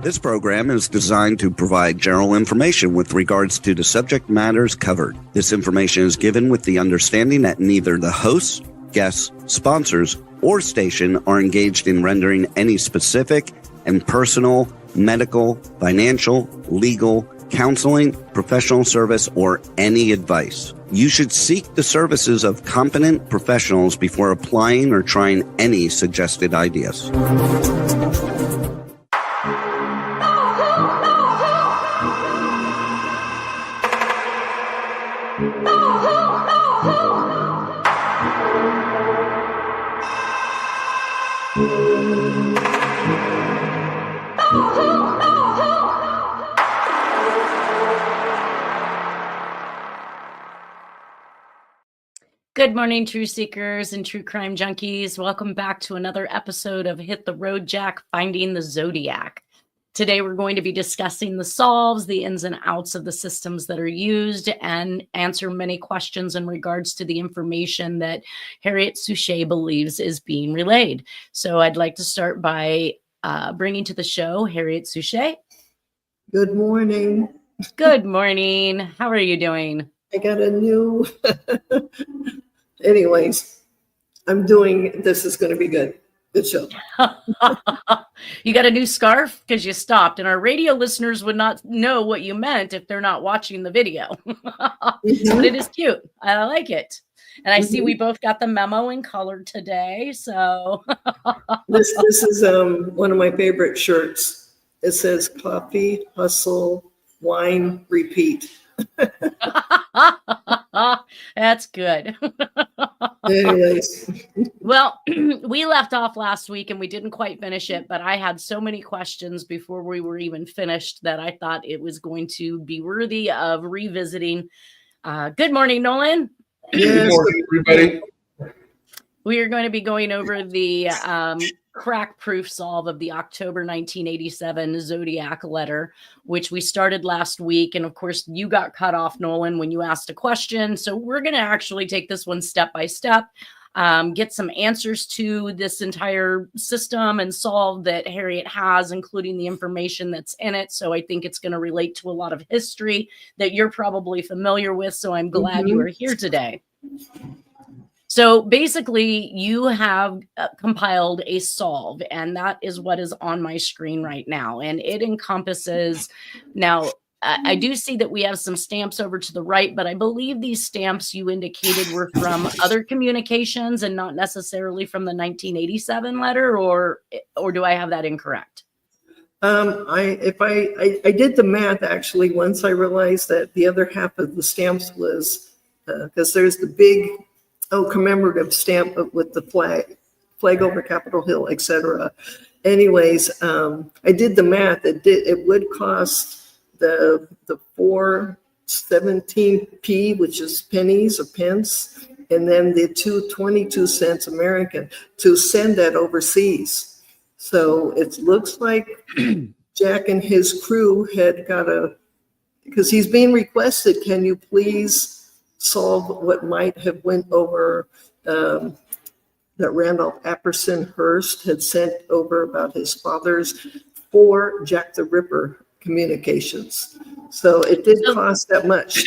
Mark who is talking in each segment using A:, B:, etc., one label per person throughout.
A: This program is designed to provide general information with regards to the subject matters covered. This information is given with the understanding that neither the hosts, guests, sponsors, or station are engaged in rendering any specific and personal, medical, financial, legal, counseling, professional service, or any advice. You should seek the services of competent professionals before applying or trying any suggested ideas.
B: Good morning, true seekers and true crime junkies. Welcome back to another episode of Hit the Road Jack, Finding the Zodiac. Today, we're going to be discussing the solves, the ins and outs of the systems that are used, and answer many questions in regards to the information that Harriette Souchet believes is being relayed. So I'd like to start by bringing to the show Harriette Souchet.
C: Good morning.
B: Good morning. How are you doing?
C: I got a new... Anyways, this is going to be good. Good show.
B: You got a new scarf? Because you stopped. And our radio listeners would not know what you meant if they're not watching the video. But it is cute. I like it. And I see we both got the memo in color today. So
C: this is one of my favorite shirts. It says coffee, hustle, wine, repeat.
B: That's good.
C: Anyways.
B: Well, we left off last week and we didn't quite finish it, but I had so many questions before we were even finished that I thought it was going to be worthy of revisiting. Good morning, Nolan.
C: Yes.
D: Good morning, everybody.
B: We are going to be going over the crack-proof solve of the October 1987 Zodiac letter, which we started last week. And of course, you got cut off, Nolan, when you asked a question. So we're going to actually take this one step by step, get some answers to this entire system and solve that Harriette has, including the information that's in it. So I think it's going to relate to a lot of history that you're probably familiar with. So I'm glad you are here today. So basically, you have compiled a solve, and that is what is on my screen right now. And it encompasses, now, I do see that we have some stamps over to the right, but I believe these stamps you indicated were from other communications and not necessarily from the 1987 letter, or do I have that incorrect?
C: I did the math, actually, once I realized that the other half of the stamps was, because there's the big... commemorative stamp with the flag over Capitol Hill, etc. Anyways, I did the math. It would cost the 4.17p, which is pennies or pence, and then the 2.22 cents American to send that overseas. So it looks like Jack and his crew had because he's being requested, can you please solve what might have went over that Randolph Apperson Hearst had sent over about his father's for Jack the Ripper communications. So it did cost that much.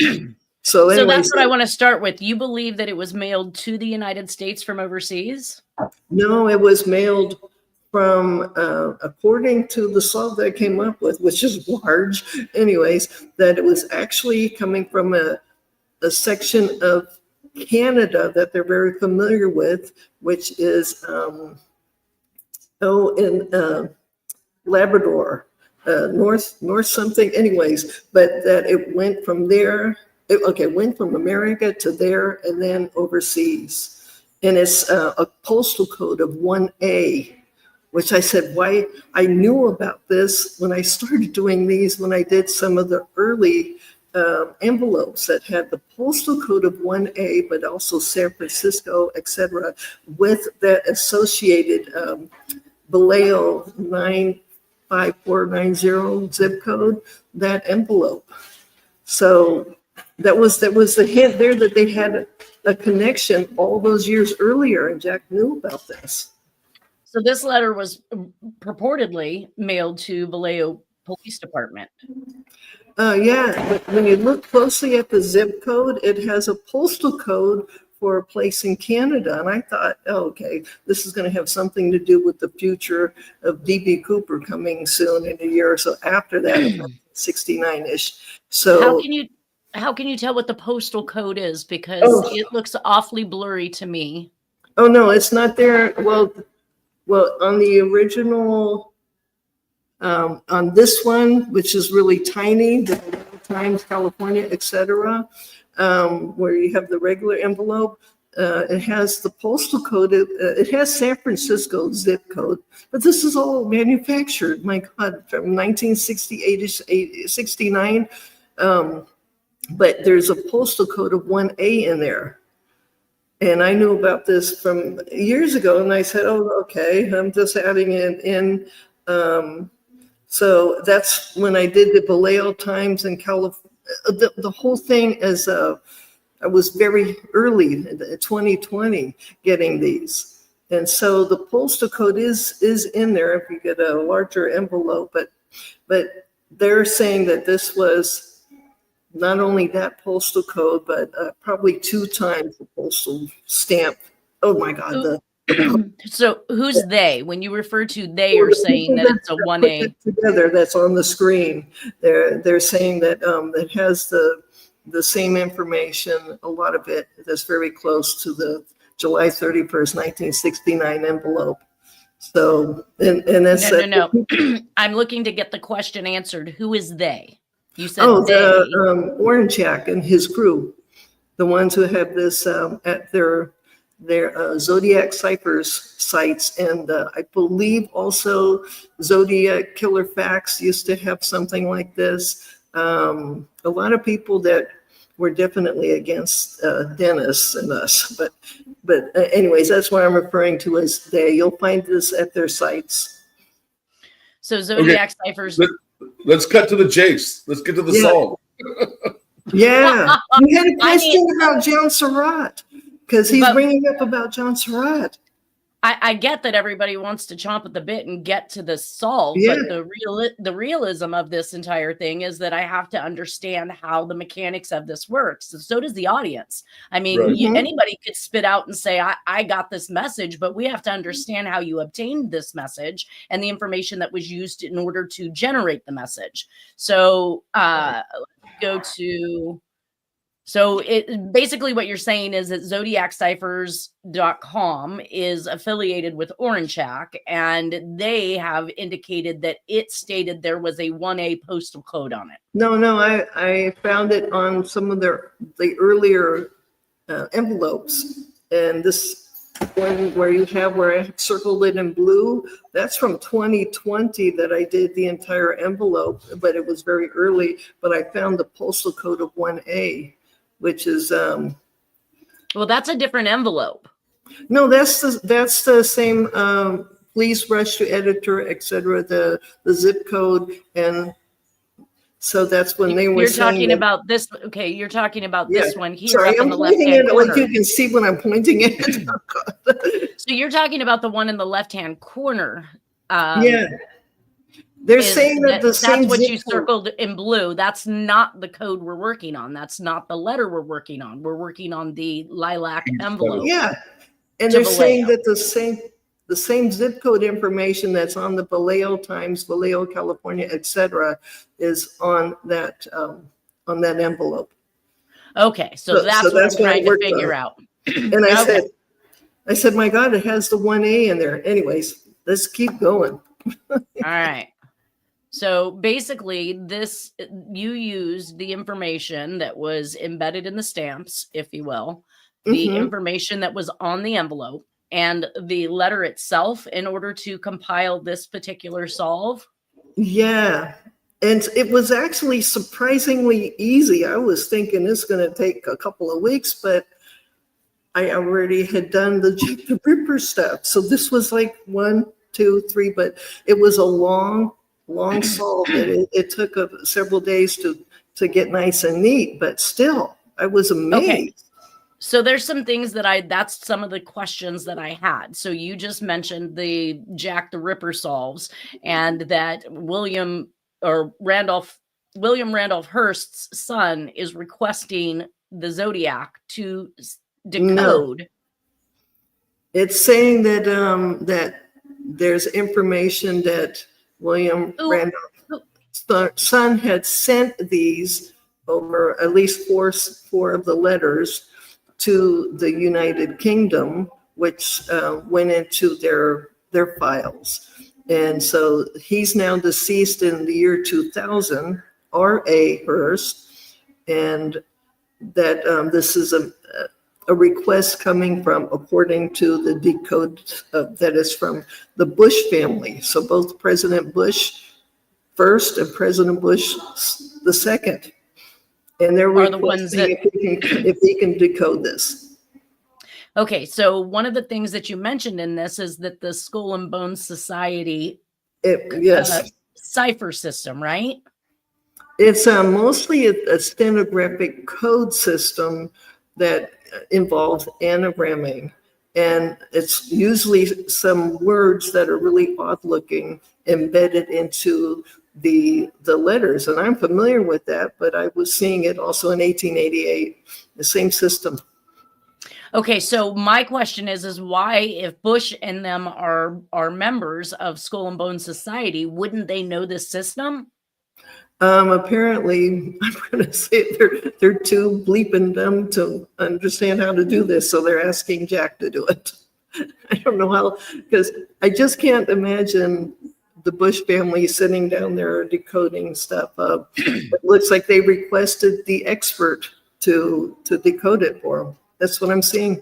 C: So
B: that's what I want to start with. You believe that it was mailed to the United States from overseas?
C: No, it was mailed from, according to the solve that I came up with, which is large, anyways, that it was actually coming from a section of Canada that they're very familiar with, which is in Labrador, north something, anyways, but that it went from there. It went from America to there and then overseas, and it's a postal code of 1A, which I said, why? I knew about this when I started doing these, when I did some of the early envelopes that had the postal code of 1A, but also San Francisco, etc., with that associated Vallejo 95490 zip code, that envelope. So that was the hint there that they had a connection all those years earlier, and Jack knew about this.
B: So this letter was purportedly mailed to Vallejo police department.
C: Yeah, but when you look closely at the zip code, it has a postal code for a place in Canada. And I thought, oh, okay, this is going to have something to do with the future of D.B. Cooper coming soon in a year or so after that, 69-ish. So
B: how can you tell what the postal code is? Because it looks awfully blurry to me.
C: Oh, no, it's not there. Well, on the original, on this one, which is really tiny, the Times, California, etc., where you have the regular envelope, it has the postal code. It has San Francisco zip code, but this is all manufactured. My God, from 1968 69. But there's a postal code of 1A in there. And I knew about this from years ago, and I said, oh, okay, I'm just adding it in. So that's when I did the Vallejo Times in California. The whole thing is, I was very early, 2020, getting these. And so the postal code is in there if you get a larger envelope, but they're saying that this was not only that postal code, but probably 2 times the postal stamp. Oh my God.
B: So who's they? When you refer to they are saying that it's a 1A.
C: Together, that's on the screen. They're saying that it has the same information, a lot of it that's very close to the July 31st, 1969 envelope. So, and that's
B: no. I'm looking to get the question answered. Who is they? You said they.
C: The Orange Jack and his crew, the ones who have this at their Zodiac ciphers sites, and I believe also Zodiac Killer Facts used to have something like this. A lot of people that were definitely against Dennis and us, but anyways, that's what I'm referring to as they. You'll find this at their sites.
B: So Zodiac ciphers.
D: Let's cut to the chase. Let's get to the song.
C: Yeah, we had a question about John Surratt. Because he's bringing up about John Surratt.
B: I get that everybody wants to chomp at the bit and get to the solve, but the realism of this entire thing is that I have to understand how the mechanics of this works. So does the audience. I mean, anybody could spit out and say, I got this message, but we have to understand how you obtained this message and the information that was used in order to generate the message. So let's go to... So it basically what you're saying is that zodiacciphers.com is affiliated with Orange Shack, and they have indicated that it stated there was a 1A postal code on it.
C: No, I found it on some of the earlier envelopes, and this one where I circled it in blue, that's from 2020 that I did the entire envelope, but it was very early, but I found the postal code of 1A. Which is
B: well, that's a different envelope.
C: No, that's the same. Please rush to editor, etc. The zip code, and so that's when they were.
B: You're talking about this. Okay, you're talking about this one here.
C: Sorry,
B: up
C: I'm
B: in the
C: pointing
B: left-hand
C: at it
B: corner.
C: like you can see when I'm pointing at it.
B: So you're talking about the one in the left-hand corner.
C: Yeah. They're saying that the same.
B: That's what you circled in blue. That's not the code we're working on. That's not the letter we're working on. We're working on the lilac envelope.
C: Yeah, and they're saying that the same zip code information that's on the Vallejo Times, Vallejo, California, etc., is on that envelope.
B: Okay, so that's what I'm trying to figure out.
C: And I said, my God, it has the 1A in there. Anyways, let's keep going.
B: All right. So basically you used the information that was embedded in the stamps, if you will, the information that was on the envelope and the letter itself in order to compile this particular solve.
C: Yeah. And it was actually surprisingly easy. I was thinking it's going to take a couple of weeks, but I already had done the Jack the Ripper stuff. So this was like 1, 2, 3, but it was a long solve. It took several days to get nice and neat, but still, I was amazed.
B: Okay. So there's some things that's some of the questions that I had. So you just mentioned the Jack the Ripper solves and that William William Randolph Hearst's son is requesting the Zodiac to decode.
C: No. It's saying that that there's information that William Randolph's son had sent these over at least four of the letters to the United Kingdom, which went into their files. And so he's now deceased in the year 2000, R.A. Hearst, and that this is a request coming from, according to the decode that is from the Bush family. So both President Bush first and President Bush the second. And they're requesting if he can decode this.
B: Okay, so one of the things that you mentioned in this is that the Skull and Bones Society cipher system, right?
C: It's mostly a stenographic code system that involves anagramming. And it's usually some words that are really odd looking embedded into the letters. And I'm familiar with that, but I was seeing it also in 1888, the same system.
B: Okay, so my question is why, if Bush and them are members of Skull and Bones Society, wouldn't they know this system?
C: Apparently, I'm going to say they're too bleeping dumb to understand how to do this, so they're asking Jack to do it. I don't know how, because I just can't imagine the Bush family sitting down there decoding stuff. It looks like they requested the expert to decode it for them. That's what I'm seeing.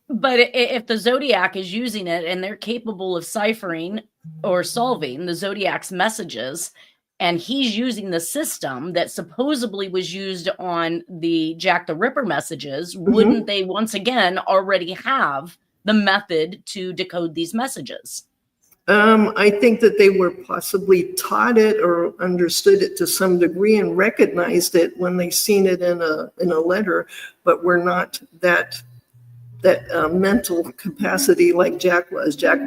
B: But if the Zodiac is using it and they're capable of ciphering or solving the Zodiac's messages, and he's using the system that supposedly was used on the Jack the Ripper messages, wouldn't they once again already have the method to decode these messages?
C: I think that they were possibly taught it or understood it to some degree and recognized it when they seen it in a letter, but were not that mental capacity like Jack was. Jack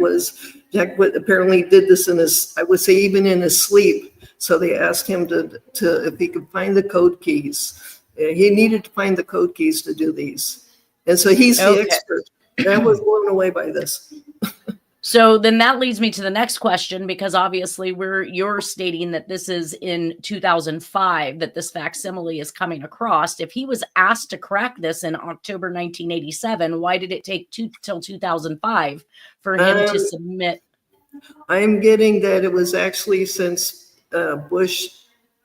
C: apparently did this in his, I would say, even in his sleep. So they asked him to if he could find the code keys. He needed to find the code keys to do these, and so he's the expert. I was blown away by this.
B: So then that leads me to the next question, because obviously you're stating that this is in 2005 that this facsimile is coming across. If he was asked to crack this in October 1987, why did it take till 2005 for him to submit?
C: I'm getting that it was actually since Bush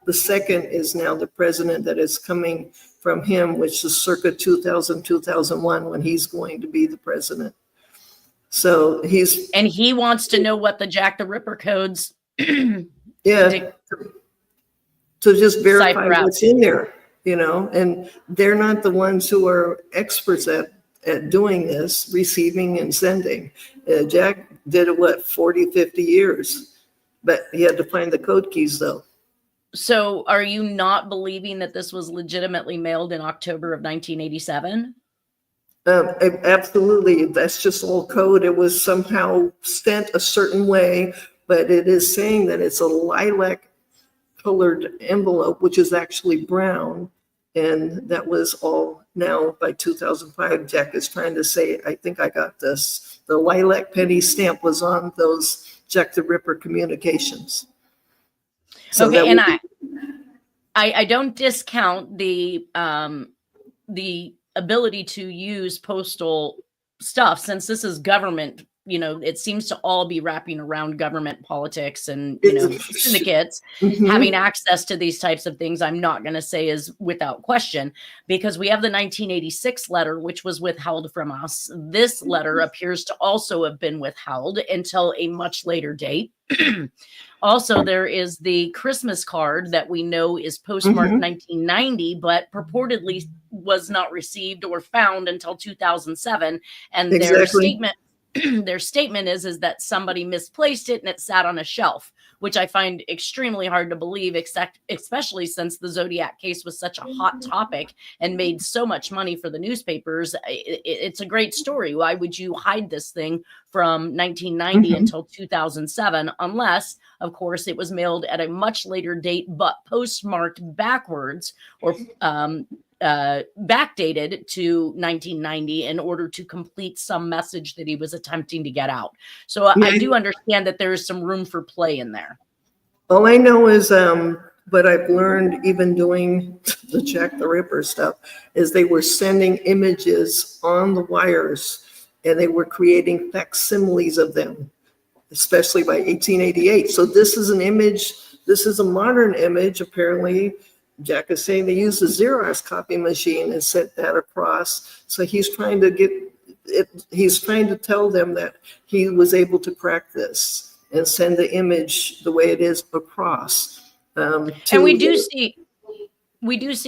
C: the second is now the president, that is coming from him, which is circa 2000, 2001, when he's going to be the president. So he wants
B: to know what the Jack the Ripper codes
C: to just verify what's in there, and they're not the ones who are experts at doing this, receiving and sending. Jack did it 40, 50 years, but he had to find the code keys though.
B: So are you not believing that this was legitimately mailed in October of 1987?
C: Absolutely. That's just all code. It was somehow sent a certain way, but it is saying that it's a lilac colored envelope, which is actually brown. And that was all now by 2005. Jack is trying to say, I think I got this. The lilac penny stamp was on those Jack the Ripper communications. So
B: okay. And I don't discount the ability to use postal stuff, since this is government. It seems to all be wrapping around government politics and syndicates. Having access to these types of things, I'm not going to say is without question, because we have the 1986 letter, which was withheld from us. This letter appears to also have been withheld until a much later date. Also, there is the Christmas card that we know is postmarked 1990, but purportedly was not received or found until 2007. And their statement is that somebody misplaced it and it sat on a shelf. which I find extremely hard to believe, especially since the Zodiac case was such a hot topic and made so much money for the newspapers. It's a great story. Why would you hide this thing from 1990 until 2007, unless, of course, it was mailed at a much later date, but postmarked backwards or backdated to 1990 in order to complete some message that he was attempting to get out. So I do understand that there is some room for play in there.
C: All I know is, but I've learned even doing the Jack the Ripper stuff, is they were sending images on the wires and they were creating facsimiles of them, especially by 1888. So this is an image, this is a modern image. Apparently, Jack is saying they used a Xerox copy machine and sent that across. So he's trying to get it, he's trying to tell them that he was able to crack this and send the image the way it is across.
B: And we do see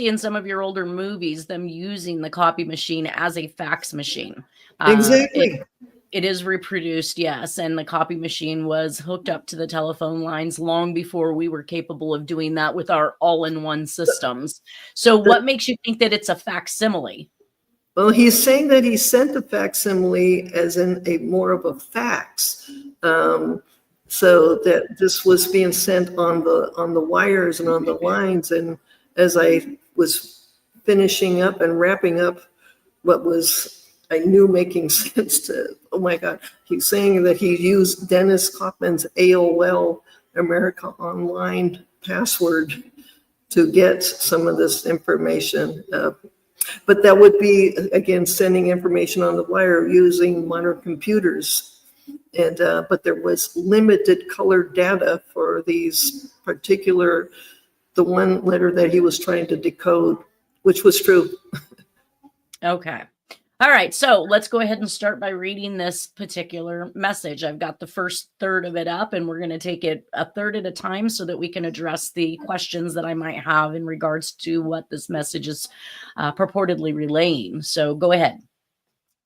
B: in some of your older movies them using the copy machine as a fax machine.
C: Exactly.
B: It is reproduced, yes, and the copy machine was hooked up to the telephone lines long before we were capable of doing that with our all-in-one systems. So what makes you think that it's a facsimile?
C: Well, he's saying that he sent the facsimile as in a more of a fax. So that this was being sent on the wires and on the lines. And as I was finishing up and wrapping up what was, I knew making sense to, oh my God, he's saying that he used Dennis Kaufman's AOL America Online password to get some of this information. But that would be, again, sending information on the wire using modern computers. And but there was limited color data for these particular, the one letter that he was trying to decode, which was true.
B: Okay. All right, so let's go ahead and start by reading this particular message. I've got the first third of it up, and we're going to take it a third at a time so that we can address the questions that I might have in regards to what this message is purportedly relaying. So go ahead.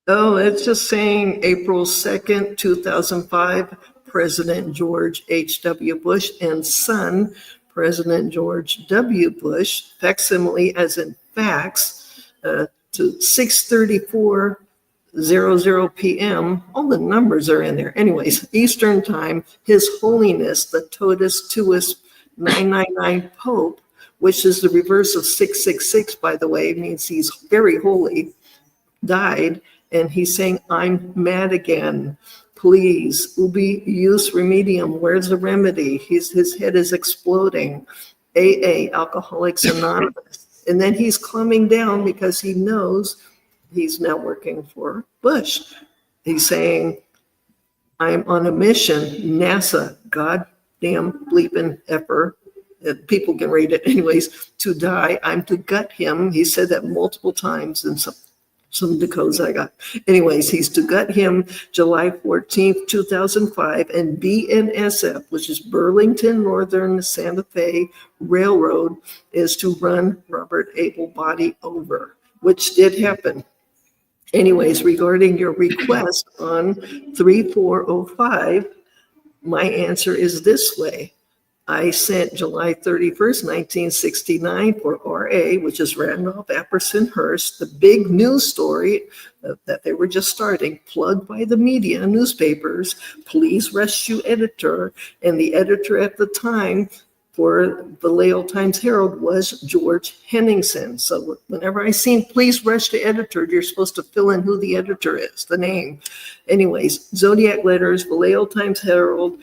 C: Oh, it's just saying April 2nd, 2005, President George H.W. Bush and son, President George W. Bush, facsimile as in fax, to 6:34:00 p.m. All the numbers are in there. Anyways, Eastern time, His Holiness, the Totus Tuus 999 Pope, which is the reverse of 666, by the way, means he's very holy, died. And he's saying, I'm mad again. Please, ubi jus remedium. Where's the remedy? His head is exploding. AA, Alcoholics Anonymous. And then he's calming down because he knows he's now working for Bush. He's saying, I'm on a mission, NASA, goddamn bleeping effer. People can read it anyways, to die. I'm to gut him. He said that multiple times in some of the codes I got. Anyways, he's to gut him July 14th, 2005, and BNSF, which is Burlington Northern Santa Fe Railroad, is to run Robert Abel body over, which did happen. Anyways, regarding your request on 3405, my answer is this way. I sent July 31st, 1969 for RA, which is Randolph Apperson Hearst, the big news story that they were just starting, plugged by the media, newspapers, please rescue editor. And the editor at the time for Vallejo Times-Herald was George Henningsen. So whenever I seen please rescue editor, you're supposed to fill in who the editor is, the name. Anyways, Zodiac letters, Vallejo Times-Herald,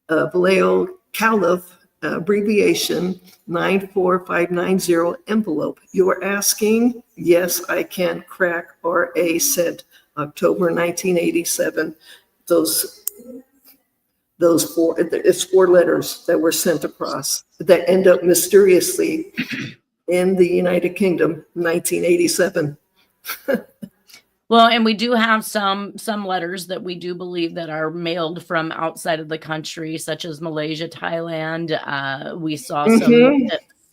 C: Vallejo Caliph, abbreviation 94590 envelope. You're asking? Yes, I can crack. RA sent October 1987. Those four, it's 4 letters that were sent across that end up mysteriously in the United Kingdom, 1987.
B: Well, and we do have some letters that we do believe that are mailed from outside of the country, such as Malaysia, Thailand. We saw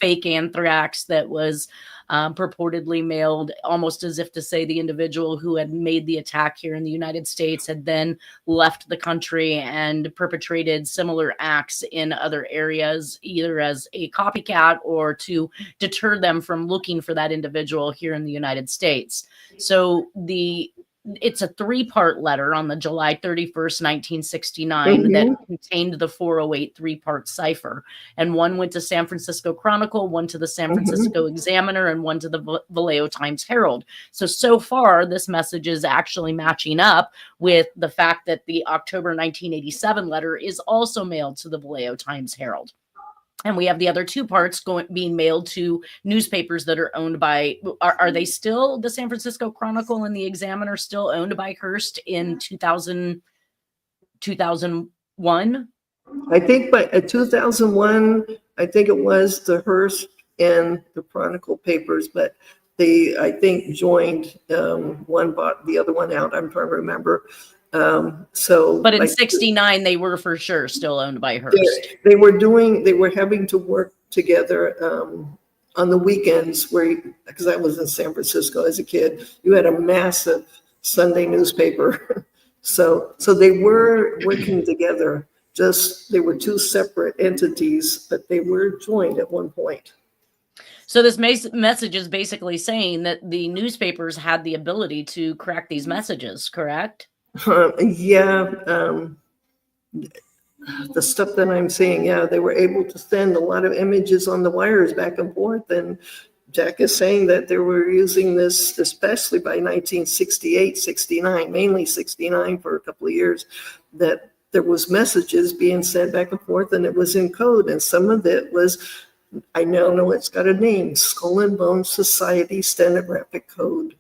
B: fake anthrax that was purportedly mailed, almost as if to say the individual who had made the attack here in the United States had then left the country and perpetrated similar acts in other areas, either as a copycat or to deter them from looking for that individual here in the United States. So it's a 3-part letter on the July 31st, 1969 that contained the 408 3-part cipher. And one went to San Francisco Chronicle, one to the San Francisco Examiner, and one to the Vallejo Times Herald. So far, this message is actually matching up with the fact that the October 1987 letter is also mailed to the Vallejo Times Herald. And we have the other 2 parts being mailed to newspapers that are owned by, are they still, the San Francisco Chronicle and the Examiner still owned by Hearst in 2001?
C: I think by 2001, I think it was the Hearst and the Chronicle papers, but they, I think, joined, one bought the other one out. I'm trying to remember.
B: But in 69, they were for sure still owned by Hearst.
C: They were having to work together on the weekends because I was in San Francisco as a kid, you had a massive Sunday newspaper. So they were working together, just they were 2 separate entities, but they were joined at one point.
B: So this message is basically saying that the newspapers had the ability to crack these messages, correct? The
C: stuff that I'm seeing, they were able to send a lot of images on the wires back and forth. And Jack is saying that they were using this, especially by 1968, 69, mainly 69 for a couple of years, that there was messages being sent back and forth, and it was in code. And some of it was, I now know it's got a name, Skull and Bone Society Stenographic Code.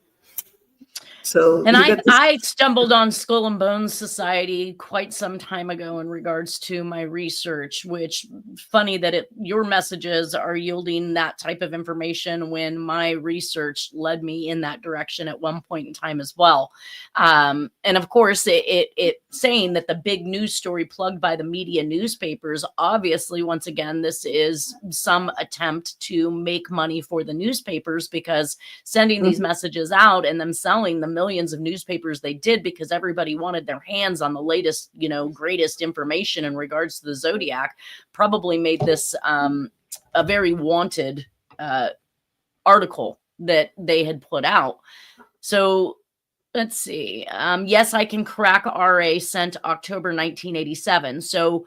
C: So,
B: and I stumbled on Skull and Bones Society quite some time ago in regards to my research, which funny that your messages are yielding that type of information when my research led me in that direction at one point in time as well. And of course, it saying that the big news story plugged by the media newspapers, obviously, once again, this is some attempt to make money for the newspapers, because sending these messages out and them selling the millions of newspapers they did because everybody wanted their hands on the latest, greatest information in regards to the Zodiac, probably made this a very wanted article that they had put out. So let's see. Yes, I can crack RA sent October 1987. So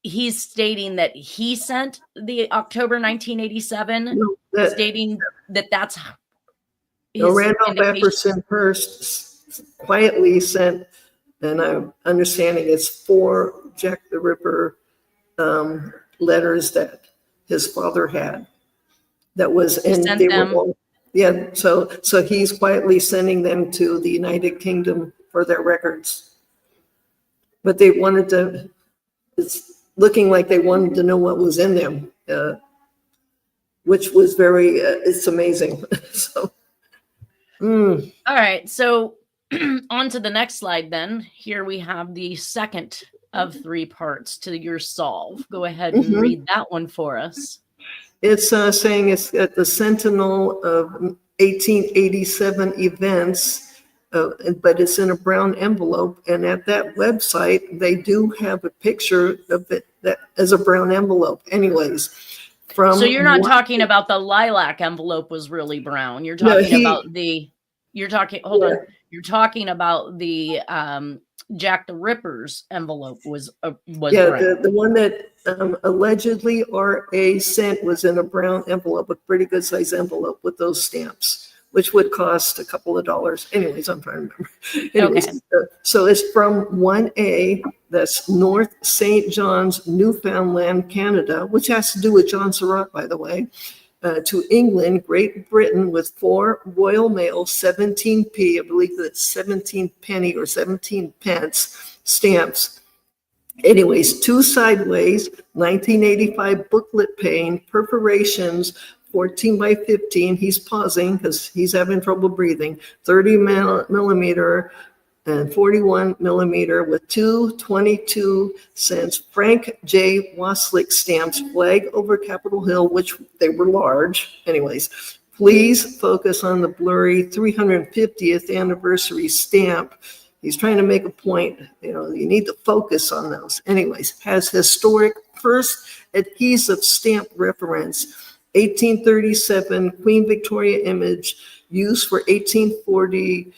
B: he's stating that he sent the October 1987, stating that that's
C: Randolph Epperson Hearst quietly sent, and I'm understanding it's 4 Jack the Ripper letters that his father had. That was in so he's quietly sending them to the United Kingdom for their records. But they wanted to, it's looking like they wanted to know what was in them, which was very, it's amazing. So.
B: All right, so on to the next slide then. Here we have the second of 3 parts to your solve. Go ahead and read that one for us.
C: It's saying it's at the Sentinel of 1887 events, but it's in a brown envelope. And at that website, they do have a picture of it that as a brown envelope anyways.
B: So you're not talking about the lilac envelope was really brown. You're talking about the, you're talking about the Jack the Ripper's envelope was brown.
C: The one that allegedly RA sent was in a brown envelope, a pretty good size envelope with those stamps, which would cost a couple of dollars. Anyways, I'm trying to remember. Anyways, so it's from 1A, that's North St. John's, Newfoundland, Canada, which has to do with John Surratt, by the way, to England, Great Britain, with 4 Royal Mail 17p, I believe that's 17 penny or 17 pence stamps. Anyways, 2 sideways, 1985 booklet pane, perforations, 14 by 15. He's pausing because he's having trouble breathing. 30 millimeter and 41 millimeter with 2 22-cent Frank J. Waslick stamps, flag over Capitol Hill, which they were large. Anyways, please focus on the blurry 350th anniversary stamp. He's trying to make a point. You need to focus on those. Anyways, has historic first adhesive stamp reference, 1837 Queen Victoria image used for 1840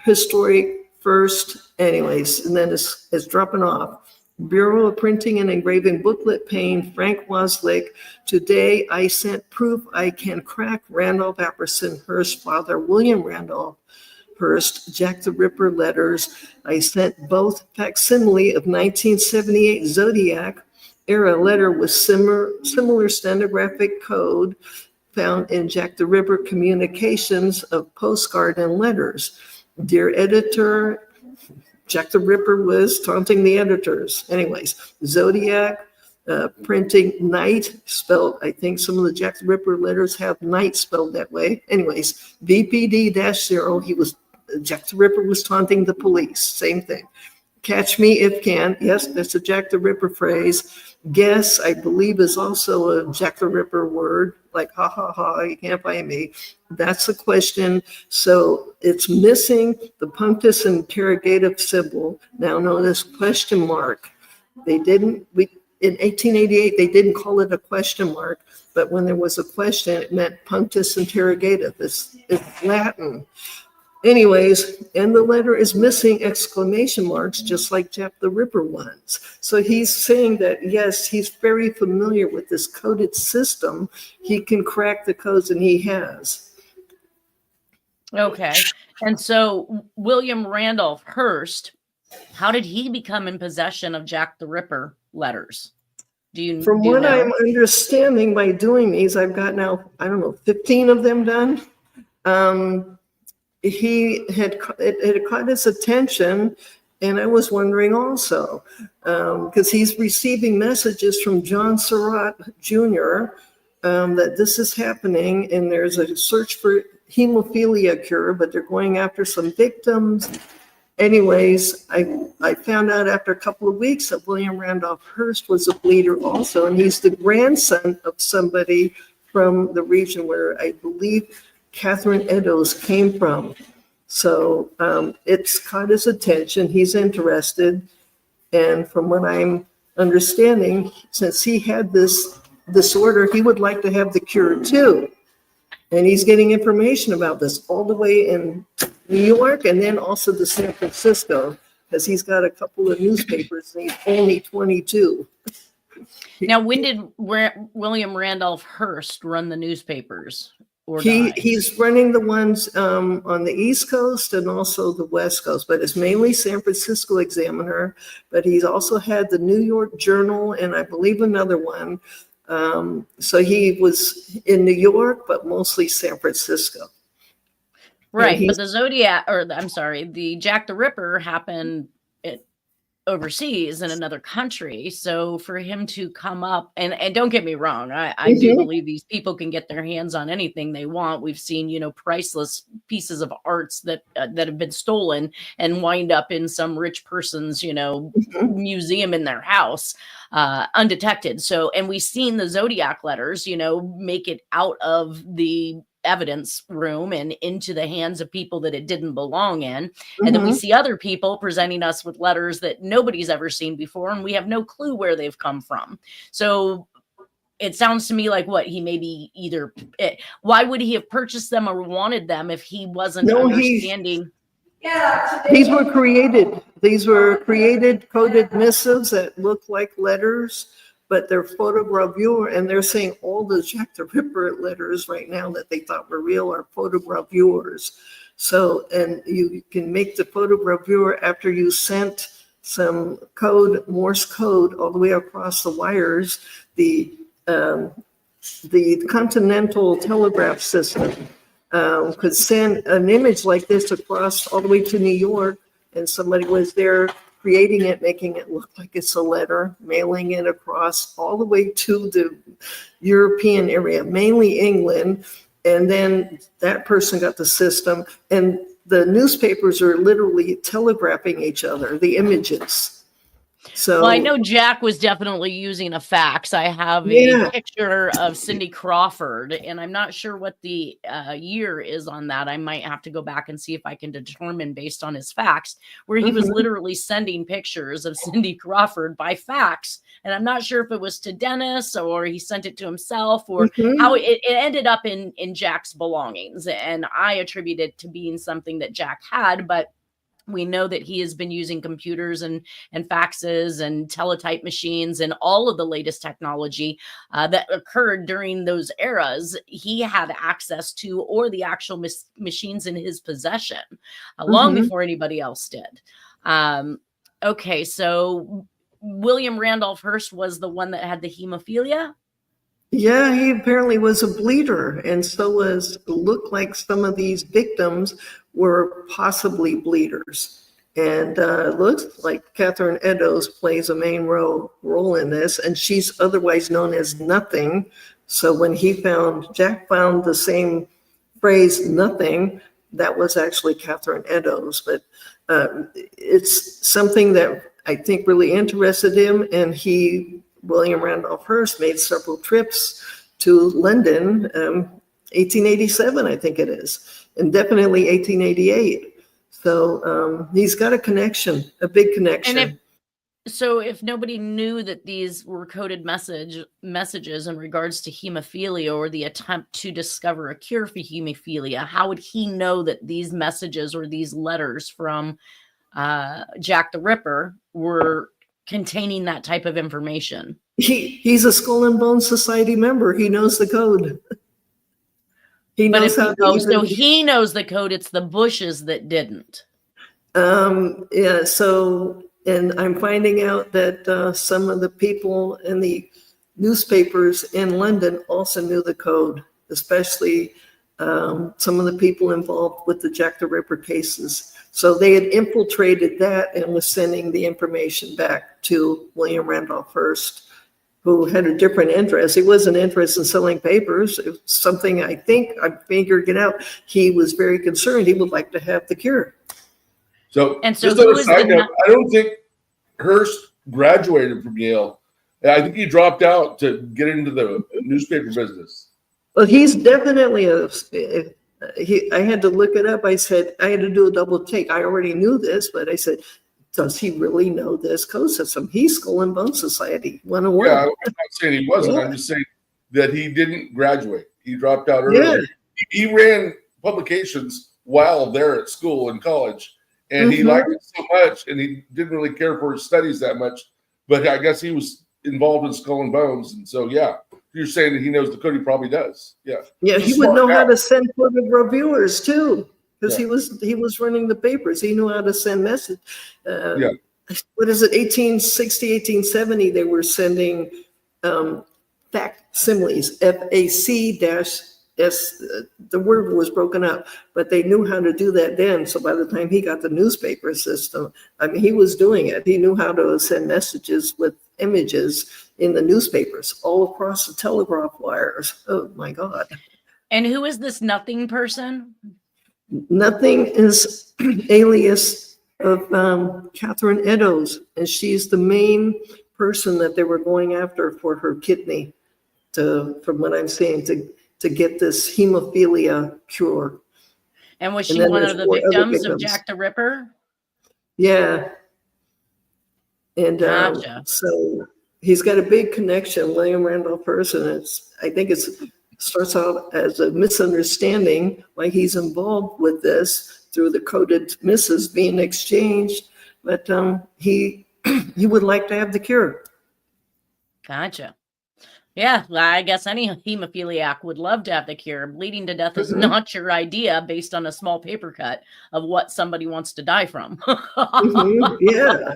C: historic first. Anyways, and then it's dropping off. Bureau of Printing and Engraving booklet paying Frank Waslick. Today I sent proof I can crack Randolph Apperson Hearst father William Randolph Hearst Jack the Ripper letters. I sent both facsimile of 1978 Zodiac era letter with similar stenographic code found in Jack the Ripper communications of postcard and letters. Dear editor, Jack the Ripper was taunting the editors. Anyways, Zodiac printing night spelled, I think some of the Jack the Ripper letters have night spelled that way. Anyways, VPD-0, Jack the Ripper was taunting the police, same thing. Catch me if can, yes, that's a Jack the Ripper phrase. Guess, I believe, is also a Jack the Ripper word, like ha ha ha, you can't find me. That's the question. So it's missing the punctus interrogative symbol, now known as question mark. In 1888, they didn't call it a question mark, but when there was a question, it meant punctus interrogative. It's Latin. Anyways, and the letter is missing exclamation marks, just like Jack the Ripper ones. So he's saying that, yes, he's very familiar with this coded system. He can crack the codes, and he has.
B: Okay. And so William Randolph Hearst, how did he become in possession of Jack the Ripper letters?
C: From what I'm understanding by doing these, I've got now, 15 of them done. It had caught his attention, and I was wondering also, because he's receiving messages from John Surratt Jr. That this is happening, and there's a search for hemophilia cure, but they're going after some victims. Anyways, I found out after a couple of weeks that William Randolph Hearst was a bleeder also, and he's the grandson of somebody from the region where I believe Catherine Eddowes came from. So it's caught his attention. He's interested. And from what I'm understanding, since he had this disorder, he would like to have the cure too. And he's getting information about this all the way in New York and then also to San Francisco, because he's got a couple of newspapers and he's only 22.
B: Now, when did William Randolph Hearst run the newspapers?
C: He's running the ones on the East Coast and also the West Coast, but it's mainly San Francisco Examiner. But he's also had the New York Journal and I believe another one. So he was in New York, but mostly San Francisco.
B: Right, but the Jack the Ripper happened overseas in another country. So for him to come up, and don't get me wrong, I do believe these people can get their hands on anything they want. We've seen, priceless pieces of arts that have been stolen and wind up in some rich person's, museum in their house, undetected. So, and we've seen the Zodiac letters, make it out of the evidence room and into the hands of people that it didn't belong in. And then we see other people presenting us with letters that nobody's ever seen before, and we have no clue where they've come from. So it sounds to me like he maybe why would he have purchased them or wanted them if he wasn't understanding?
C: These were created coded missives that look like letters, but they're photogravure, and they're saying all the Jack the Ripper letters right now that they thought were real are photogravures. So, and you can make the photogravure after you sent some code, Morse code, all the way across the wires. The Continental Telegraph System could send an image like this across all the way to New York, and somebody was there creating it, making it look like it's a letter, mailing it across all the way to the European area, mainly England. And then that person got the system. And the newspapers are literally telegraphing each other, the images. So
B: well, I know Jack was definitely using a fax. I have
C: Yeah.
B: a picture of Cindy Crawford, and I'm not sure what the year is on that. I might have to go back and see if I can determine based on his fax, where he was literally sending pictures of Cindy Crawford by fax. And I'm not sure if it was to Dennis or he sent it to himself or how it ended up in Jack's belongings. And I attribute it to being something that Jack had, but we know that he has been using computers and faxes and teletype machines and all of the latest technology that occurred during those eras. He had access to, or the actual machines in his possession, long before anybody else did. Okay, so William Randolph Hearst was the one that had the hemophilia.
C: Yeah, he apparently was a bleeder, and looked like some of these victims were possibly bleeders. And it looks like Catherine Eddowes plays a main role in this, and she's otherwise known as Nothing. So when Jack found the same phrase, nothing, that was actually Catherine Eddowes. But it's something that I think really interested him, and William Randolph Hearst made several trips to London, 1887, I think it is, and definitely 1888. So he's got a connection, a big connection.
B: And if nobody knew that these were coded messages in regards to hemophilia or the attempt to discover a cure for hemophilia, how would he know that these messages or these letters from Jack the Ripper were containing that type of information?
C: He's a Skull and Bones Society member. He knows the code. He knows
B: so he knows the code. It's the Bushes that didn't.
C: Yeah. So, and I'm finding out that some of the people in the newspapers in London also knew the code, especially some of the people involved with the Jack the Ripper cases. So they had infiltrated that and was sending the information back to William Randolph Hearst, who had a different interest. He wasn't interested in selling papers. It was something I figured it out. He was very concerned. He would like to have the cure.
D: So
B: just
D: on a side note, I don't think Hearst graduated from Yale. I think he dropped out to get into the newspaper business.
C: Well, he's definitely I had to look it up. I said, I had to do a double take. I already knew this, but I said, does he really know this code system? He's Skull and Bone Society 101.
D: Yeah, I'm not saying he wasn't. I'm just saying that he didn't graduate. He dropped out early. Yeah. He ran publications while there at school and college, and he liked it so much, and he didn't really care for his studies that much. But I guess he was involved in Skull and Bones, and so yeah. You're saying that he knows the code, he probably does. Yeah. Yeah,
C: he would know how to send coded reviewers too, because he was running the papers. He knew how to send message. What is it? 1860, 1870, they were sending facsimiles, FAC-S. The word was broken up, but they knew how to do that then. So by the time he got the newspaper system, I mean, he was doing it. He knew how to send messages with images in the newspapers all across the telegraph wires. Oh my God.
B: And who is this Nothing person?
C: Nothing is alias of Catherine Eddowes, and she's the main person that they were going after for her kidney, from what I'm saying, to get this hemophilia cure.
B: And was she one of the victims of Jack the Ripper?
C: Yeah. And
B: gotcha.
C: So he's got a big connection, William Randolph Hearst, and I think it starts out as a misunderstanding why he's involved with this through the coded missives being exchanged, but he would like to have the cure.
B: Gotcha. Yeah, well, I guess any hemophiliac would love to have the cure. Bleeding to death is not your idea based on a small paper cut of what somebody wants to die from.
C: Yeah.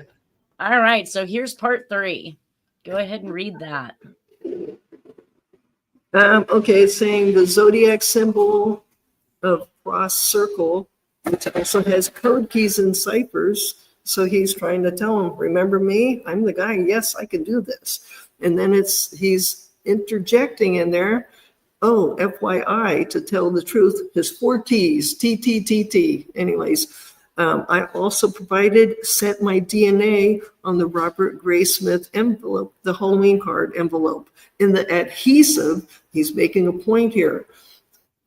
B: All right, so here's part 3. Go ahead and read that.
C: Okay, it's saying the zodiac symbol of cross circle, which also has code keys and ciphers. So he's trying to tell him, remember me? I'm the guy. Yes, I can do this. And then he's interjecting in there Oh, FYI, to tell the truth, his 4 T's, T. Anyways, I also sent my DNA on the Robert Graysmith envelope, the Halloween card envelope. In the adhesive, he's making a point here.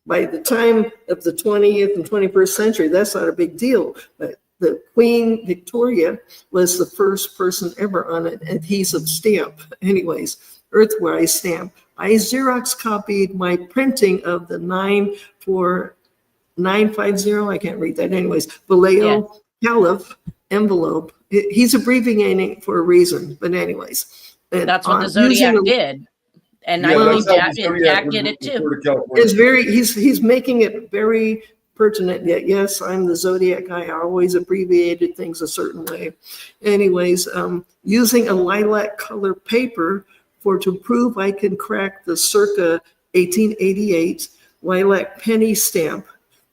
C: By the time of the 20th and 21st century, that's not a big deal. But the Queen Victoria was the first person ever on an adhesive stamp. Anyways, Earthwise stamp. I Xerox copied my printing of the 94950, I can't read that anyways, Vallejo Caliph envelope. He's abbreviating for a reason, but anyways.
B: That's what the Zodiac did. And I believe Jack did it too.
C: It's he's making it very pertinent. Yet, yes, I'm the Zodiac guy. I always abbreviated things a certain way. Anyways, using a lilac color paper to prove I can crack the circa 1888 lilac penny stamp,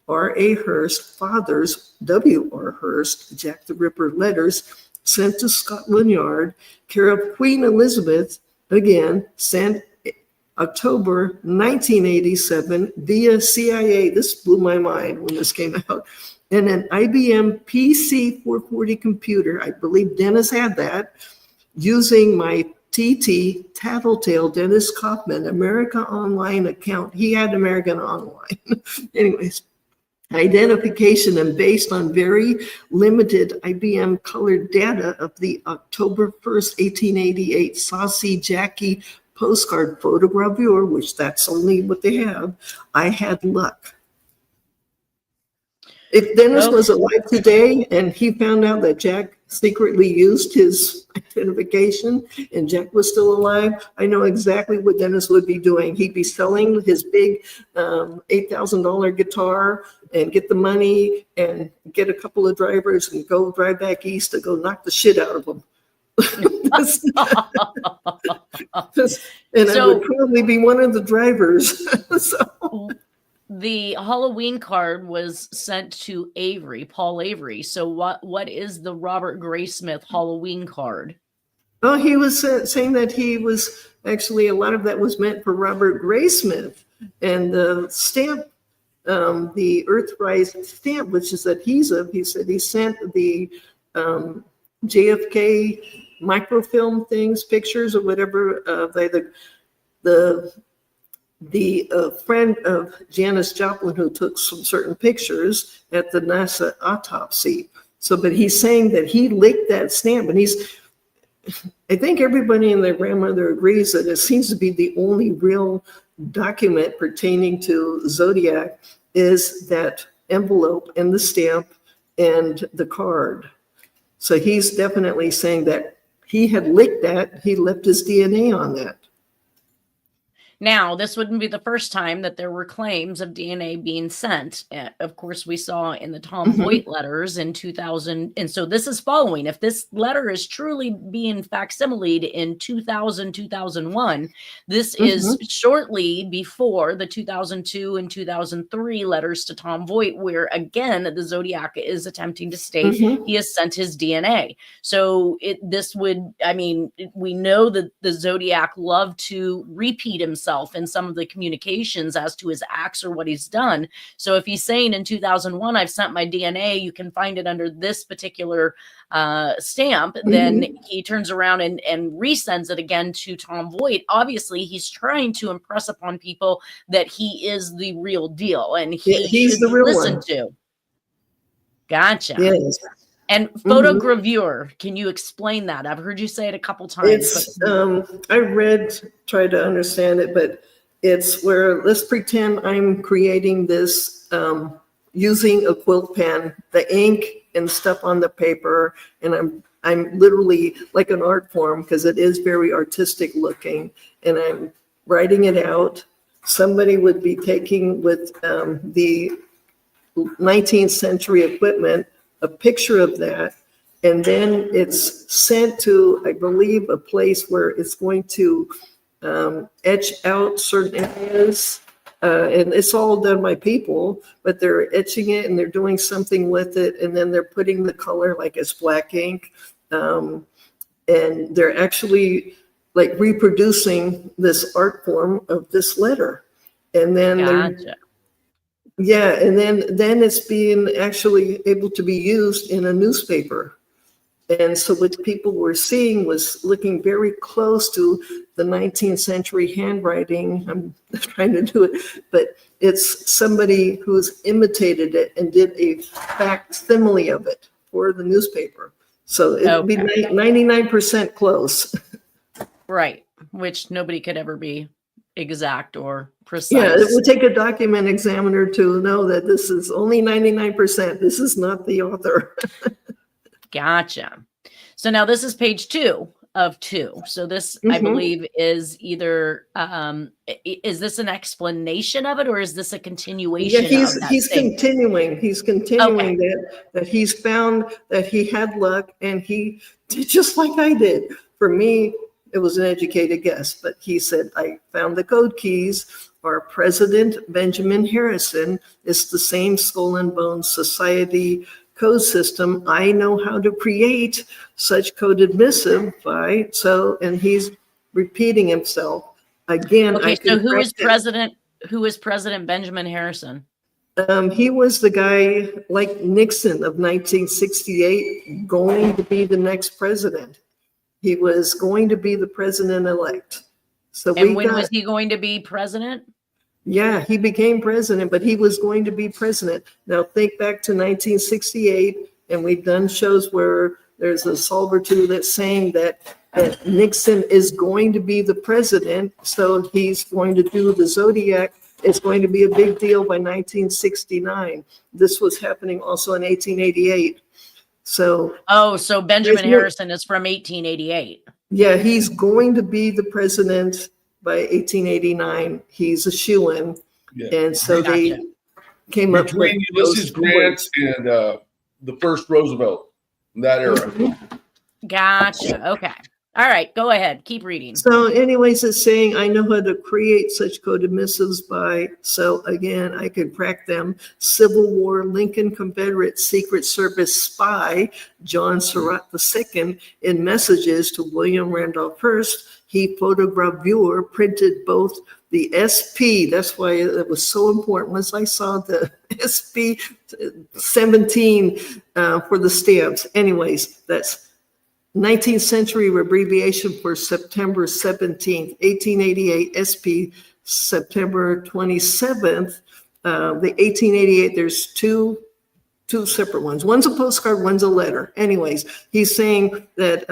C: R.A. Hearst, Fathers, W.R. Hearst, Jack the Ripper letters sent to Scotland Yard, care of Queen Elizabeth, again, sent October 1987 via CIA. This blew my mind when this came out. And an IBM PC 440 computer, I believe Dennis had that, using my TT, Tattletale, Dennis Kaufman, America Online account. He had American Online. Anyways, identification and based on very limited IBM colored data of the October 1st, 1888 Saucy Jackie postcard photogravure, which that's only what they have, I had luck. If Dennis was alive today and he found out that Jack secretly used his identification and Jack was still alive, I know exactly what Dennis would be doing. He'd be selling his big $8,000 guitar and get the money and get a couple of drivers and go drive back east to go knock the shit out of them. And I would probably be one of the drivers. So.
B: The Halloween card was sent to Paul Avery. So what is the Robert Graysmith Halloween card?
C: Oh, he was saying that he was actually, a lot of that was meant for Robert Graysmith. And the stamp, the Earthrise stamp, which is adhesive, he said he sent the JFK microfilm things, pictures or whatever, the friend of Janis Joplin who took some certain pictures at the NASA autopsy. So, but he's saying that he licked that stamp, and I think everybody and their grandmother agrees that it seems to be the only real document pertaining to Zodiac is that envelope and the stamp and the card. So he's definitely saying that he had licked that, he left his DNA on that.
B: Now, this wouldn't be the first time that there were claims of DNA being sent. Of course, we saw in the Tom Voigt letters in 2000. And so this is following. If this letter is truly being facsimiled in 2000, 2001, this is shortly before the 2002 and 2003 letters to Tom Voigt, where, again, the Zodiac is attempting to state he has sent his DNA. So we know that the Zodiac loved to repeat himself in some of the communications as to his acts or what he's done. So if he's saying in 2001, I've sent my DNA, you can find it under this particular stamp, then he turns around and resends it again to Tom Voigt. Obviously, he's trying to impress upon people that he is the real deal and he's the real one to. Gotcha.
C: Yes.
B: And photogravure, can you explain that? I've heard you say it a couple times.
C: I tried to understand it, but it's where, let's pretend I'm creating this using a quilt pen, the ink and stuff on the paper, and I'm literally like an art form because it is very artistic looking, and I'm writing it out. Somebody would be taking with the 19th century equipment a picture of that, and then it's sent to, I believe, a place where it's going to etch out certain areas, and it's all done by people, but they're etching it and they're doing something with it, and then they're putting the color like it's black ink, and they're actually like reproducing this art form of this letter. And then
B: Gotcha.
C: yeah, and then it's being actually able to be used in a newspaper. And so what people were seeing was looking very close to the 19th century handwriting. I'm trying to do it, but it's somebody who's imitated it and did a facsimile of it for the newspaper. So it'd be 99% close.
B: Right, which nobody could ever be exact or precise.
C: Yeah, it would take a document examiner to know that this is only 99%. This is not the author.
B: Gotcha. So now this is page 2 of 2. So this, I believe, is either, is this an explanation of it, or is this a continuation?
C: Yeah, he's continuing. He's continuing that he's found that he had luck, and he did just like I did. For me, it was an educated guess, but he said, I found the code keys. Our president, Benjamin Harrison, is the same Skull and Bones Society code system. I know how to create such coded missive by, and he's repeating himself again.
B: Okay, so who is President Benjamin Harrison?
C: He was the guy like Nixon of 1968, going to be the next president. He was going to be the president-elect. So
B: and when was he going to be president?
C: Yeah, he became president, but he was going to be president. Now think back to 1968, and we've done shows where there's a solve or two that's saying that Nixon is going to be the president, so he's going to do the Zodiac. It's going to be a big deal by 1969. This was happening also in 1888. So
B: Benjamin Harrison is from 1888.
C: Yeah, he's going to be the president by 1889. He's a shoo-in. Yeah. And so they came up with
D: Ulysses Grant and the first Roosevelt in that era.
B: Gotcha. Okay. All right, go ahead. Keep reading.
C: So anyways, it's saying, I know how to create such coded missives by, so again, I could crack them. Civil War Lincoln Confederate Secret Service spy, John Surratt II, in messages to William Randolph Hearst, he photogravure printed both the SP, that's why it was so important. Once I saw the SP 17 for the stamps. Anyways, that's 19th century abbreviation for September 17th, 1888, SP September 27th. The 1888, there's two separate ones. One's a postcard, one's a letter. Anyways, he's saying that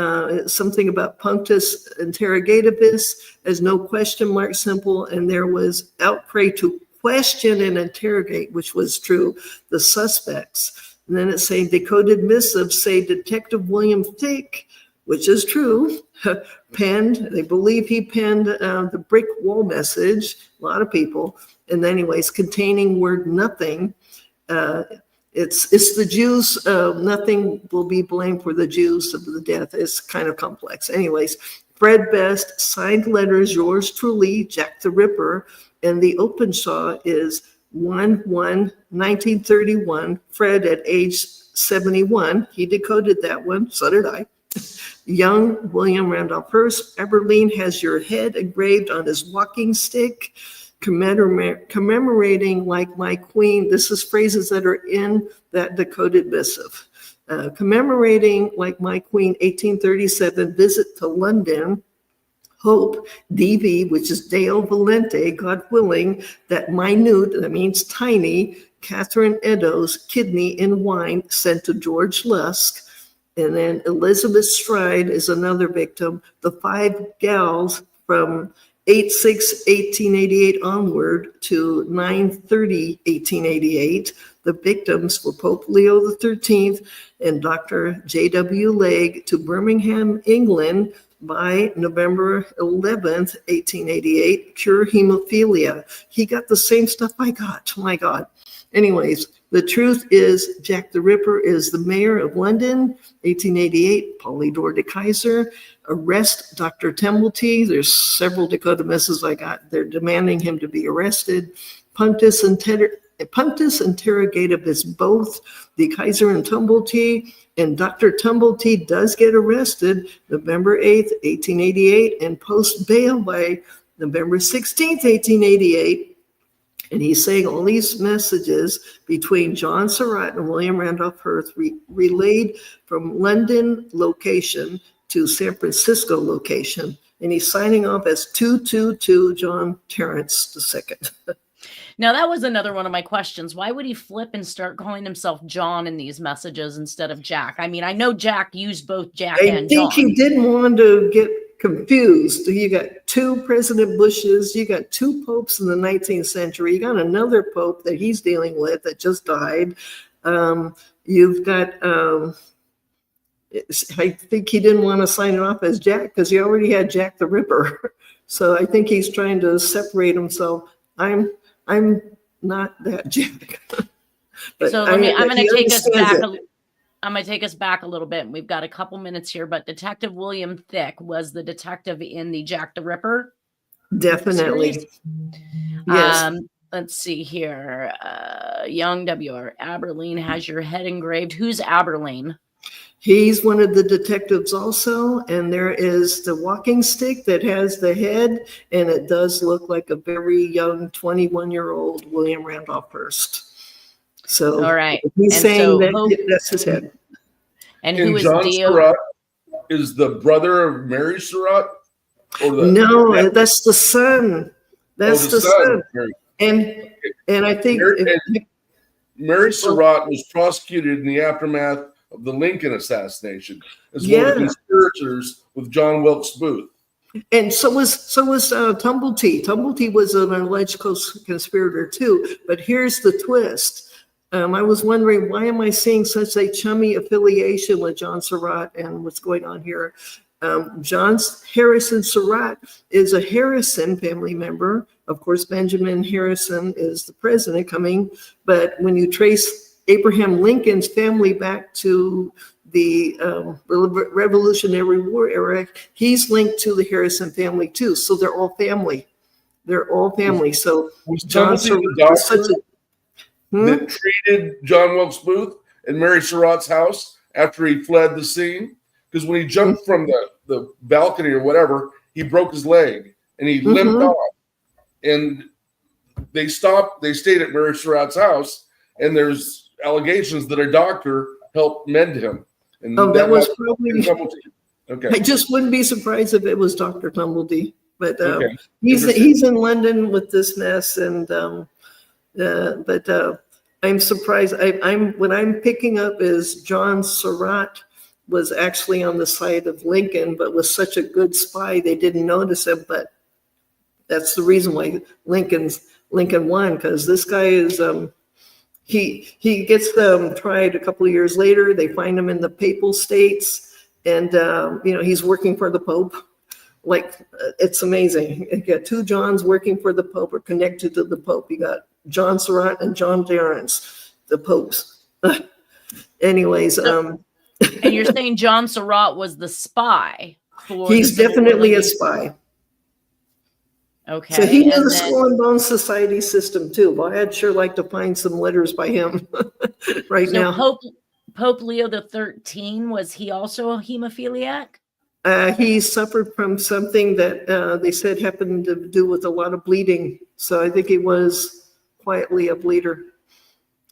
C: something about punctus interrogativus as no question mark simple, and there was outcry to question and interrogate, which was true, the suspects. And then it's saying decoded missives say Detective William Thicke, which is true, they believe he penned the brick wall message, a lot of people, and anyways, containing word nothing. It's the Jews, nothing will be blamed for the Jews of the death. It's kind of complex. Anyways, Fred Best, signed letters, yours truly, Jack the Ripper, and the Openshaw is 1/1/1931, Fred at age 71. He decoded that one, so did I. Young William Randolph Hearst, Aberline has your head engraved on his walking stick, commemorating like my queen. This is phrases that are in that decoded missive. Commemorating like my queen, 1837, visit to London. Hope, DV, which is Deo Volente, God willing, that minute, that means tiny, Catherine Eddowes, kidney in wine, sent to George Lusk. And then Elizabeth Stride is another victim. The 5 gals from 8/6/1888 onward to 9/30/1888. The victims were Pope Leo XIII and Dr. J.W. Legge to Birmingham, England, by November 11th, 1888, cure hemophilia. He got the same stuff I got. Oh my God. Anyways, the truth is Jack the Ripper is the mayor of London, 1888, Polydor de Kaiser. Arrest Dr. Templety. There's several Dakota misses I got. They're demanding him to be arrested. Punctus interrogativus both de Kaiser and Tumblety. And Dr. Tumblety does get arrested November 8th, 1888, and post bail by November 16th, 1888. And he's saying all these messages between John Surratt and William Randolph Hearst relayed from London location to San Francisco location. And he's signing off as 222 John Terrence II.
B: Now, that was another one of my questions. Why would he flip and start calling himself John in these messages instead of Jack? I mean, I know Jack used both Jack and John.
C: I think he didn't want to get confused. You got two President Bushes, you got two popes in the 19th century, you got another pope that he's dealing with that just died. You've got, I think he didn't want to sign it off as Jack because he already had Jack the Ripper. So I think he's trying to separate himself. I'm not that Jack.
B: So I'm going to take us back. I'm going to take us back a little bit. We've got a couple minutes here, but Detective William Thicke was the detective in the Jack the Ripper.
C: Definitely.
B: Series.
C: Yes.
B: Let's see here. Young W.R. Aberline has your head engraved. Who's Aberline?
C: He's one of the detectives also, and there is the walking stick that has the head, and it does look like a very young 21-year-old William Randolph Hearst. So
B: all right,
C: he's saying that's his head.
B: And who is
D: John
B: Dio?
D: Surratt is the brother of Mary Surratt?
C: No, that's the son. That's the son. And I think
D: Mary Surratt was prosecuted in the aftermath of the Lincoln assassination as one of the conspirators with John Wilkes Booth.
C: And so was Tumblety. Tumblety was an alleged conspirator too. But here's the twist. I was wondering, why am I seeing such a chummy affiliation with John Surratt and what's going on here? John Harrison Surratt is a Harrison family member. Of course, Benjamin Harrison is the president coming. But when you trace Abraham Lincoln's family back to the Revolutionary War era, he's linked to the Harrison family too. So they're all family. They're all family. So
D: was
C: John
D: Surratt
C: was such a
D: that treated John Wilkes Booth in Mary Surratt's house after he fled the scene? Because when he jumped from the balcony or whatever, he broke his leg and he limped off. And they stayed at Mary Surratt's house, and there's allegations that a doctor helped mend him. And
C: that was probably
D: okay.
C: I just wouldn't be surprised if it was Dr. Tumblety, but he's in London with this mess, and but I'm surprised. What I'm picking up is John Surratt was actually on the side of Lincoln, but was such a good spy they didn't notice him. But that's the reason why Lincoln won, because this guy is he gets tried a couple of years later. They find him in the Papal States, and he's working for the Pope. Like, it's amazing. You got two Johns working for the Pope or connected to the Pope. You got John Surratt and John Terrence, the popes. Anyways,
B: and you're saying John Surratt was the spy?
C: He's definitely a spy.
B: Okay.
C: So he knew the Skull and Bones Society system too. Well, I'd sure like to find some letters by him now.
B: Pope Leo XIII, was he also a hemophiliac?
C: He suffered from something that they said happened to do with a lot of bleeding. So I think he was quietly a bleeder.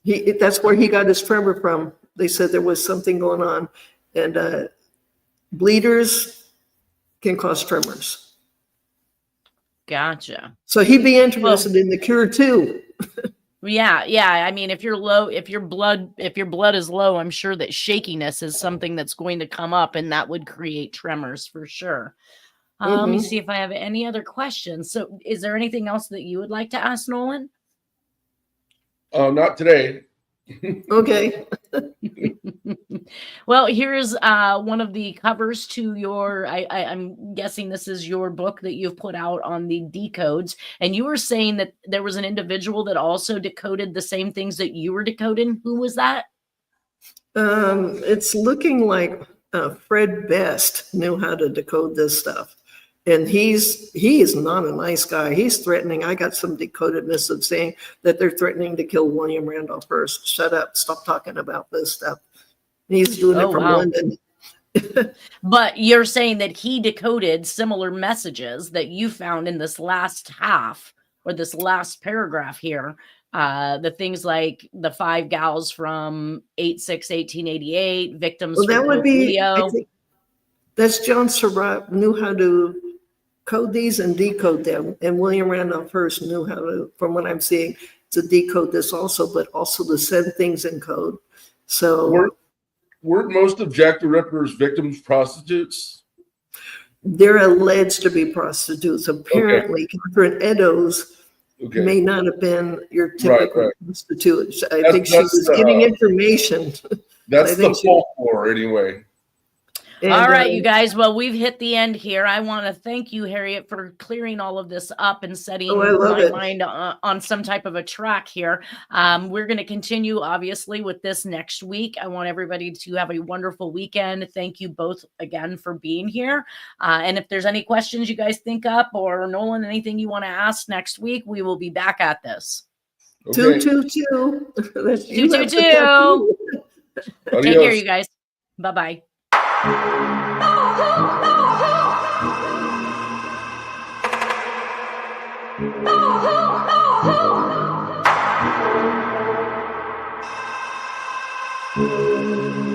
C: That's where he got his tremor from. They said there was something going on. And bleeders can cause tremors.
B: Gotcha.
C: So he'd be interested in the cure too.
B: Yeah. I mean, if your blood is low, I'm sure that shakiness is something that's going to come up, and that would create tremors for sure. Let me see if I have any other questions. So, is there anything else that you would like to ask Nolan?
D: Not today.
C: Okay.
B: Well, here's one of the covers to your, I'm guessing this is your book that you've put out on the decodes. And you were saying that there was an individual that also decoded the same things that you were decoding. Who was that?
C: It's looking like Fred Best knew how to decode this stuff. And he is not a nice guy. He's threatening. I got some decoded missives saying that they're threatening to kill William Randolph Hearst. Shut up. Stop talking about this stuff. He's doing it from London.
B: But you're saying that he decoded similar messages that you found in this last half or this last paragraph here, the things like the 5 gals from 8/6/1888, victims
C: Well, that
B: from
C: would
B: Pope
C: be, I
B: Leo.
C: think, that's John Surratt knew how to code these and decode them. And William Randolph Hearst knew how to, from what I'm seeing, to decode this also, but also to send things in code. So
D: weren't most of Jack the Ripper's victims prostitutes?
C: they're alleged to be prostitutes. Apparently, Catherine Eddowes may not have been your typical prostitute. I think she was getting information.
D: That's the folklore anyway.
C: And,
B: all right, you guys. Well, we've hit the end here. I want to thank you, Harriette, for clearing all of this up and setting my mind on some type of a track here. We're going to continue, obviously, with this next week. I want everybody to have a wonderful weekend. Thank you both again for being here. And if there's any questions you guys think up, or Nolan, anything you want to ask next week, we will be back at this.
C: Okay. 222.
B: 222. Take care, you guys. Bye-bye. Oh,